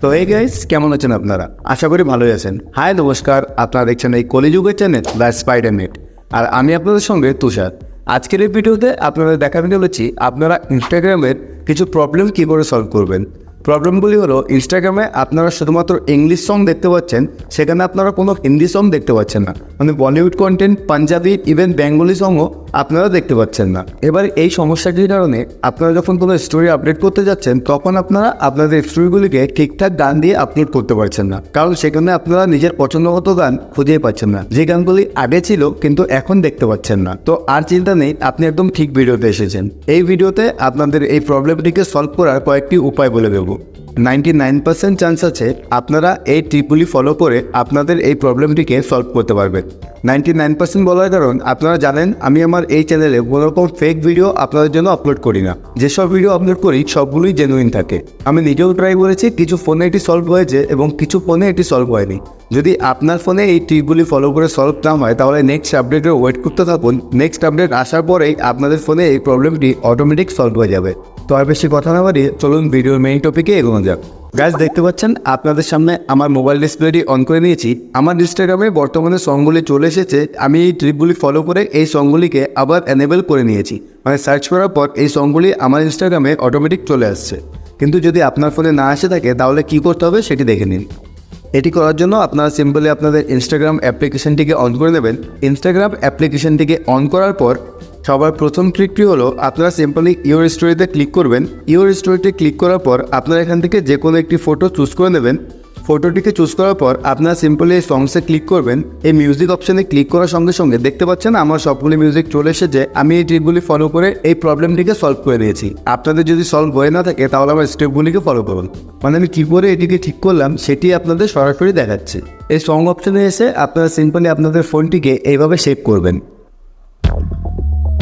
তো এই গাইস কেমন আছেন আপনারা? আশা করি ভালোই আছেন। হাই নমস্কার, আপনারা দেখছেন এই কলিযুগের চ্যানেল দ্য স্পাইডার নেট, আর আমি আপনাদের সঙ্গে তুষার। আজকের এই ভিডিওতে আপনাদের দেখাতে চলেছি আপনারা ইনস্টাগ্রামের কিছু প্রবলেম কী করে সলভ করবেন। প্রবলেমগুলি হলো, ইনস্টাগ্রামে আপনারা শুধুমাত্র ইংলিশ সং দেখতে পাচ্ছেন, সেখানে আপনারা কোনো হিন্দি সং দেখতে পাচ্ছেন না। মানে বলিউড কন্টেন্ট, পাঞ্জাবি, ইভেন বেঙ্গলি সংও আপনারা দেখতে পাচ্ছেন না। এবার এই সমস্যাটির কারণে আপনারা যখন কোনো স্টোরি আপডেট করতে যাচ্ছেন, তখন আপনারা আপনাদের স্টোরিগুলিকে ঠিকঠাক গান দিয়ে আপলোড করতে পারছেন না, কারণ সেখানে আপনারা নিজের পছন্দ মতো গান খুঁজেই পাচ্ছেন না। যে গানগুলি আগে ছিল কিন্তু এখন দেখতে পাচ্ছেন না। তো আর চিন্তা নেই, আপনি একদম ঠিক ভিডিওতে এসেছেন। এই ভিডিওতে আপনাদের এই প্রবলেমটিকে সলভ করার কয়েকটি উপায় বলে দেবো। 99% চান্স আছে আপনারা এই টিপগুলি ফলো করে আপনাদের এই প্রবলেমটিকে সলভ করতে পারবেন। 99% বলার কারণ, আপনারা জানেন আমি আমার এই চ্যানেলে কোনোরকম ফেক ভিডিও আপনাদের জন্য আপলোড করি না। যেসব ভিডিও আপলোড করি সবগুলোই জেনুইন থাকে। আমি নিজেও ট্রাই করেছি, কিছু ফোনে এটি সলভ হয়েছে এবং কিছু ফোনে এটি সলভ হয়নি। যদি আপনার ফোনে এই টিপগুলি ফলো করে সলভ না হয়, তাহলে নেক্সট আপডেটের ওয়েট করতে থাকুন। নেক্সট আপডেট আসার পরেই আপনাদের ফোনে এই প্রবলেমটি অটোমেটিক সলভ হয়ে যাবে। তো আর বেশি কথা না বাড়িয়ে চলুন ভিডিওর মেইন টপিকে এগোনো যাক। গাইজ, দেখতে পাচ্ছেন আপনাদের সামনে আমার মোবাইল ডিসপ্লেটি অন করে নিয়েছি। আমার ইনস্টাগ্রামে বর্তমানে সংগুলি চলে এসেছে। আমি এই ট্রিপগুলি ফলো করে এই সংগুলিকে আবার এনেবল করে নিয়েছি। মানে সার্চ করার পর এই সংগুলি আমার ইনস্টাগ্রামে অটোমেটিক চলে আসছে। কিন্তু যদি আপনার ফোনে না আসে থাকে, তাহলে কী করতে হবে সেটি দেখে নিন। এটি করার জন্য আপনারা সিম্পলি আপনাদের ইনস্টাগ্রাম অ্যাপ্লিকেশনটিকে অন করে নেবেন। ইনস্টাগ্রাম অ্যাপ্লিকেশনটিকে অন করার পর সবার প্রথম ট্রিকটি হলো, আপনারা সিম্পলি ইওর স্টোরিতে ক্লিক করবেন। ইওর স্টোরিতে ক্লিক করার পর আপনারা এখান থেকে যে কোনো একটি ফটো চুজ করে নেবেন। ফটোটিকে চুজ করার পর আপনারা সিম্পলি এই সংসে ক্লিক করবেন। এই মিউজিক অপশানে ক্লিক করার সঙ্গে সঙ্গে দেখতে পাচ্ছেন আমার সবগুলি মিউজিক চলে এসেছে। আমি এই ট্রিকগুলি ফলো করে এই প্রবলেমটিকে সলভ করে দিয়েছি। আপনাদের যদি সলভ হয়ে না থাকে, তাহলে আমার স্টেপগুলিকে ফলো করুন। মানে আমি কী করে এটিকে ঠিক করলাম সেটি আপনাদের সরাসরি দেখাচ্ছি। এই সং অপশানে এসে আপনারা সিম্পলি আপনাদের ফোনটিকে এইভাবে সেভ করবেন।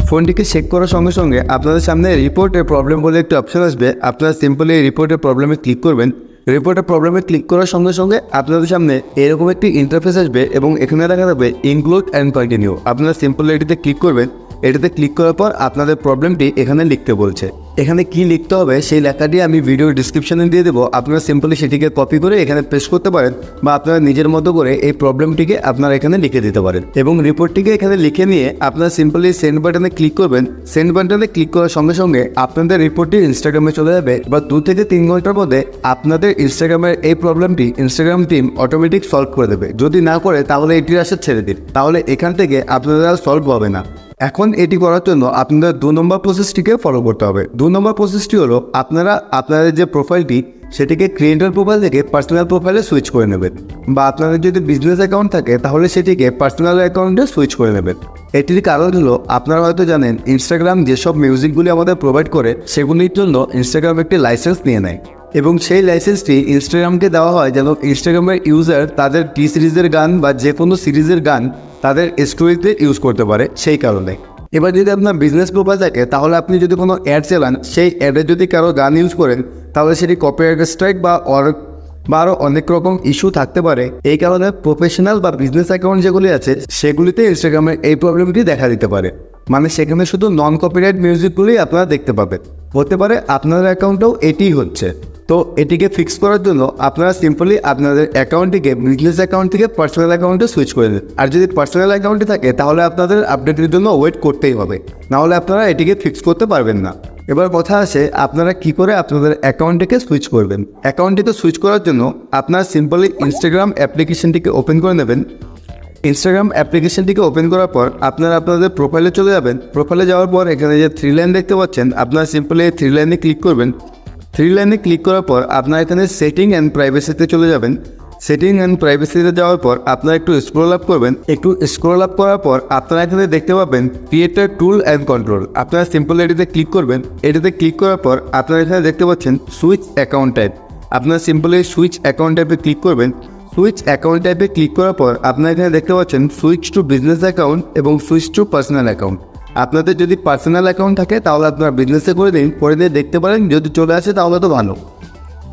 ফোনটিকে চেক করার সঙ্গে সঙ্গে আপনাদের সামনে রিপোর্টের প্রবলেম বলে একটি অপশান আসবে। আপনারা সিম্পলি এই রিপোর্টের প্রবলেমে ক্লিক করবেন। রিপোর্টের প্রবলেমে ক্লিক করার সঙ্গে সঙ্গে আপনাদের সামনে এরকম একটি ইন্টারফেস আসবে এবং এখানে দেখা যাবে ইনক্লুড অ্যান্ড কন্টিনিউ। আপনারা সিম্পলি এটিতে ক্লিক করবেন। এটিতে ক্লিক করার পর আপনাদের প্রবলেমটি এখানে লিখতে বলছে। এখানে কি লিখতে হবে সেই লেখাটি আমি ভিডিও ডিসক্রিপশনে দিয়ে দেবো। আপনারা সিম্পলি সেটিকে কপি করে এখানে পেস্ট করতে পারেন, বা আপনারা নিজের মতো করে এই প্রবলেমটিকে আপনারা এখানে লিখে দিতে পারেন। এবং রিপোর্টটিকে এখানে লিখে নিয়ে আপনারা সিম্পলি সেন্ড বাটনে ক্লিক করবেন। সেন্ড বাটনে ক্লিক করার সঙ্গে সঙ্গে আপনাদের রিপোর্টটি ইনস্টাগ্রামে চলে যাবে। বা 2 থেকে 3 ঘন্টার মধ্যে আপনাদের ইনস্টাগ্রামের এই প্রবলেমটি ইনস্টাগ্রাম টিম অটোমেটিক সলভ করে দেবে। যদি না করে, তাহলে এটির আশা ছেড়ে দিন, তাহলে এখান থেকে আপনাদের আর সলভ হবে না। এখন এটি করার জন্য আপনাদের 2 নম্বর প্রসেসটিকে ফলো করতে হবে। 2 নম্বর প্রসেসটি হলো, আপনারা আপনাদের যে প্রোফাইলটি সেটিকে ক্রিয়েটর প্রোফাইল থেকে পার্সোনাল প্রোফাইলে সুইচ করে নেবেন। বা আপনাদের যদি বিজনেস অ্যাকাউন্ট থাকে, তাহলে সেটিকে পার্সোনাল অ্যাকাউন্টে সুইচ করে নেবেন। এটির কারণ হলো, আপনারা হয়তো জানেন ইনস্টাগ্রাম যেসব মিউজিকগুলি আমাদের প্রোভাইড করে, সেগুলির জন্য ইনস্টাগ্রাম একটি লাইসেন্স নিয়ে নেয়। এবং সেই লাইসেন্সটি ইনস্টাগ্রামকে দেওয়া হয় যেন ইনস্টাগ্রামের ইউজার তাদের টি সিরিজের গান বা যে কোনো সিরিজের গান তাদের স্টোরিতে ইউজ করতে পারে, সেই কারণে। এবার যদি আপনার বিজনেস প্রোফাইল থাকে, তাহলে আপনি যদি কোনো অ্যাড চালান, সেই অ্যাডে যদি কারো গান ইউজ করেন, তাহলে সেটি কপিরাইট স্ট্রাইক বা আরও অনেক রকম ইস্যু থাকতে পারে। এই কারণে প্রফেশনাল বা বিজনেস অ্যাকাউন্ট যেগুলি আছে, সেগুলিতে ইনস্টাগ্রামের এই প্রবলেমটি দেখা দিতে পারে। মানে সেখানে শুধু নন কপিরাইট মিউজিকগুলি আপনারা দেখতে পাবেন। হতে পারে আপনার অ্যাকাউন্টেও এটিই হচ্ছে। তো এটিকে ফিক্স করার জন্য আপনারা সিম্পলি আপনাদের অ্যাকাউন্টটিকে বিজনেস অ্যাকাউন্ট থেকে পার্সোনাল অ্যাকাউন্টে সুইচ করে দেন। আর যদি পার্সোনাল অ্যাকাউন্টে থাকে, তাহলে আপনাদের আপডেটের জন্য ওয়েট করতেই হবে, নাহলে আপনারা এটিকে ফিক্স করতে পারবেন না। এবার কথা আসে, আপনারা কি করে আপনাদের অ্যাকাউন্টটিকে সুইচ করবেন। অ্যাকাউন্টটিকে সুইচ করার জন্য আপনারা সিম্পলি ইনস্টাগ্রাম অ্যাপ্লিকেশনটিকে ওপেন করে নেবেন। ইনস্টাগ্রাম অ্যাপ্লিকেশনটিকে ওপেন করার পর আপনারা আপনাদের প্রোফাইলে চলে যাবেন। প্রোফাইলে যাওয়ার পর এখানে যে 3 লাইন দেখতে পাচ্ছেন, আপনারা সিম্পলি এই 3 লাইনে ক্লিক করবেন। 3 লাইনে ক্লিক করার পর আপনারা এখানে সেটিং অ্যান্ড প্রাইভেসিতে চলে যাবেন। সেটিং অ্যান্ড প্রাইভেসিতে যাওয়ার পর আপনারা একটু স্ক্রল আপ করবেন। একটু স্ক্রল আপ করার পর আপনারা এখানে দেখতে পাবেন ক্রিয়েটর টুল অ্যান্ড কন্ট্রোল। আপনারা সিম্পলি এটিতে ক্লিক করবেন। এটিতে ক্লিক করার পর আপনারা এখানে দেখতে পাচ্ছেন সুইচ অ্যাকাউন্ট টাইপ। আপনারা সিম্পলি সুইচ অ্যাকাউন্ট টাইপে ক্লিক করবেন। সুইচ অ্যাকাউন্ট টাইপে ক্লিক করার পর আপনারা এখানে দেখতে পাচ্ছেন সুইচ টু বিজনেস অ্যাকাউন্ট এবং সুইচ টু পার্সোনাল অ্যাকাউন্ট। আপনাদের যদি পার্সোনাল অ্যাকাউন্ট থাকে, তাহলে আপনারা বিজনেসে করে দিয়ে দেখতে পারেন। যদি চলে আসে তাহলে তো ভালো।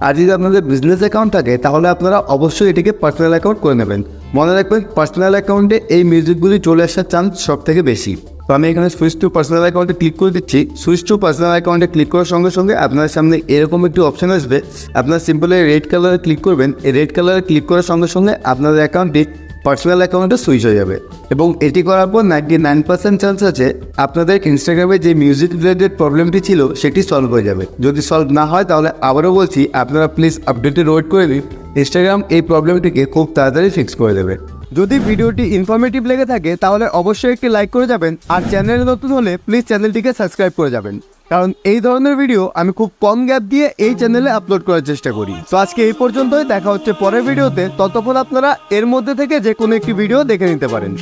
আর যদি আপনাদের বিজনেস অ্যাকাউন্ট থাকে, তাহলে আপনারা অবশ্যই এটিকে পার্সোনাল অ্যাকাউন্ট করে নেবেন। মনে রাখবেন, পার্সোনাল অ্যাকাউন্টে এই মিউজিকগুলি চলে আসার চান্স সব থেকে বেশি। তো আমি এখানে সুইচ টু পার্সোনাল অ্যাকাউন্টে ক্লিক করে দিচ্ছি। সুইচ টু পার্সোনাল অ্যাকাউন্টে ক্লিক করার সঙ্গে সঙ্গে আপনাদের সামনে এরকম একটি অপশান আসবে। আপনারা সিম্পলি রেড কালারে ক্লিক করবেন। এই রেড কালারে ক্লিক করার সঙ্গে সঙ্গে আপনাদের অ্যাকাউন্টটি পার্সোনাল অ্যাকাউন্টে সুইচ হয়ে যাবে এবং এটি করার পর 99% চান্স আছে আপনাদের ইনস্টাগ্রামে যে মিউজিক রিলেটেড প্রবলেমটি ছিল সেটি সলভ হয়ে যাবে। যদি সলভ না হয় তাহলে আবারও বলছি আপনারা প্লিজ আপডেটেড ওয়েট করে দিন। ইনস্টাগ্রাম এই প্রবলেমটিকে খুব তাড়াতাড়ি ফিক্স করে দেবে। যদি ভিডিওটি ইনফরমেটিভ লেগে থাকে তাহলে অবশ্যই একটি লাইক করে যাবেন, আর চ্যানেলে নতুন হলে প্লিজ চ্যানেলটিকে সাবস্ক্রাইব করে যাবেন, কারণ এই ধরনের ভিডিও আমি খুব কম গ্যাপ দিয়ে এই চ্যানেলে আপলোড করার চেষ্টা করি। তো আজকে এই পর্যন্তই, দেখা হচ্ছে পরের ভিডিওতে। ততক্ষণ আপনারা এর মধ্যে থেকে যে কোনো একটি ভিডিও দেখে নিতে পারেন।